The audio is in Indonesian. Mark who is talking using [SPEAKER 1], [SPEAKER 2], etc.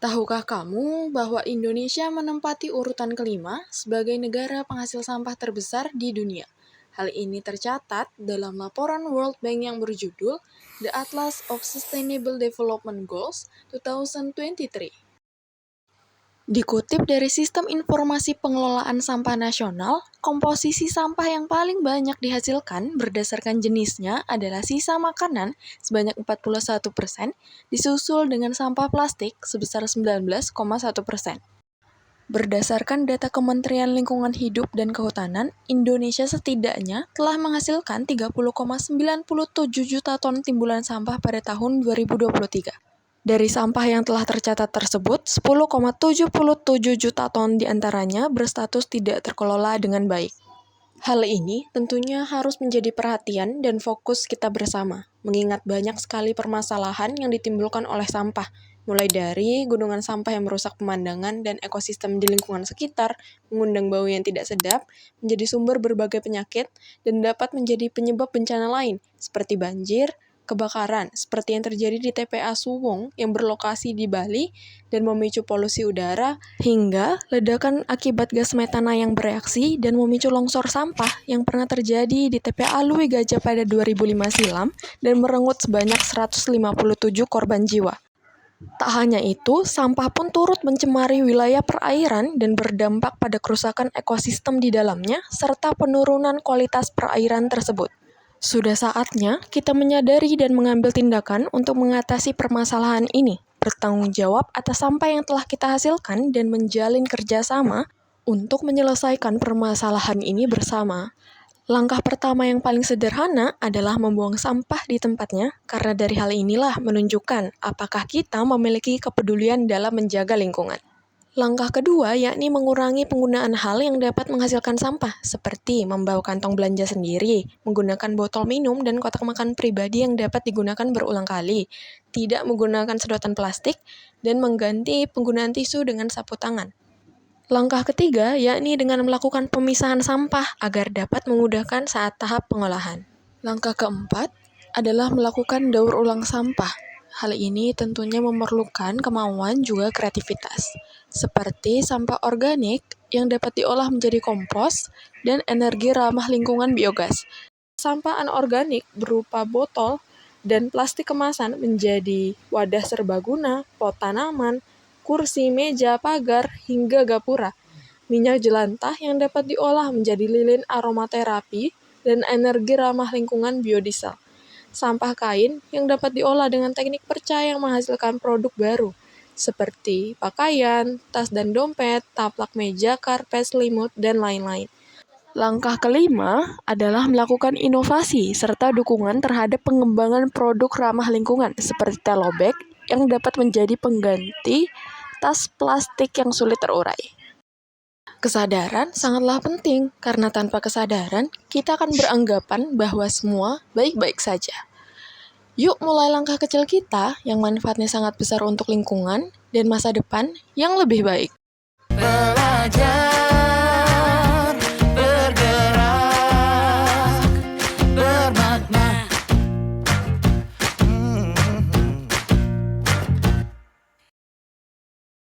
[SPEAKER 1] Tahukah kamu bahwa Indonesia menempati urutan kelima sebagai negara penghasil sampah terbesar di dunia? Hal ini tercatat dalam laporan World Bank yang berjudul The Atlas of Sustainable Development Goals 2023. Dikutip dari Sistem Informasi Pengelolaan Sampah Nasional, komposisi sampah yang paling banyak dihasilkan berdasarkan jenisnya adalah sisa makanan sebanyak 41%, disusul dengan sampah plastik sebesar 19,1%. Berdasarkan data Kementerian Lingkungan Hidup dan Kehutanan, Indonesia setidaknya telah menghasilkan 30,97 juta ton timbulan sampah pada tahun 2023. Dari sampah yang telah tercatat tersebut, 10,77 juta ton diantaranya berstatus tidak terkelola dengan baik. Hal ini tentunya harus menjadi perhatian dan fokus kita bersama, mengingat banyak sekali permasalahan yang ditimbulkan oleh sampah, mulai dari gunungan sampah yang merusak pemandangan dan ekosistem di lingkungan sekitar, mengundang bau yang tidak sedap, menjadi sumber berbagai penyakit, dan dapat menjadi penyebab bencana lain, seperti banjir, kebakaran, seperti yang terjadi di TPA Suwung yang berlokasi di Bali dan memicu polusi udara, hingga ledakan akibat gas metana yang bereaksi dan memicu longsor sampah yang pernah terjadi di TPA Lui Gajah pada 2005 silam dan merenggut sebanyak 157 korban jiwa. Tak hanya itu, sampah pun turut mencemari wilayah perairan dan berdampak pada kerusakan ekosistem di dalamnya serta penurunan kualitas perairan tersebut. Sudah saatnya kita menyadari dan mengambil tindakan untuk mengatasi permasalahan ini, bertanggung jawab atas sampah yang telah kita hasilkan dan menjalin kerjasama untuk menyelesaikan permasalahan ini bersama. Langkah pertama yang paling sederhana adalah membuang sampah di tempatnya, karena dari hal inilah menunjukkan apakah kita memiliki kepedulian dalam menjaga lingkungan. Langkah kedua yakni mengurangi penggunaan hal yang dapat menghasilkan sampah, seperti membawa kantong belanja sendiri, menggunakan botol minum dan kotak makan pribadi yang dapat digunakan berulang kali, tidak menggunakan sedotan plastik, dan mengganti penggunaan tisu dengan sapu tangan. Langkah ketiga yakni dengan melakukan pemisahan sampah agar dapat memudahkan saat tahap pengolahan. Langkah keempat adalah melakukan daur ulang sampah. Hal ini tentunya memerlukan kemauan juga kreativitas, seperti sampah organik yang dapat diolah menjadi kompos dan energi ramah lingkungan biogas. Sampah anorganik berupa botol dan plastik kemasan menjadi wadah serbaguna, pot tanaman, kursi, meja, pagar, hingga gapura. Minyak jelantah yang dapat diolah menjadi lilin aromaterapi dan energi ramah lingkungan biodiesel. Sampah kain yang dapat diolah dengan teknik perca yang menghasilkan produk baru, seperti pakaian, tas dan dompet, taplak meja, karpet, selimut, dan lain-lain. Langkah kelima adalah melakukan inovasi serta dukungan terhadap pengembangan produk ramah lingkungan, seperti telobag yang dapat menjadi pengganti tas plastik yang sulit terurai. Kesadaran sangatlah penting, karena tanpa kesadaran, kita akan beranggapan bahwa semua baik-baik saja. Yuk mulai langkah kecil kita yang manfaatnya sangat besar untuk lingkungan dan masa depan yang lebih baik.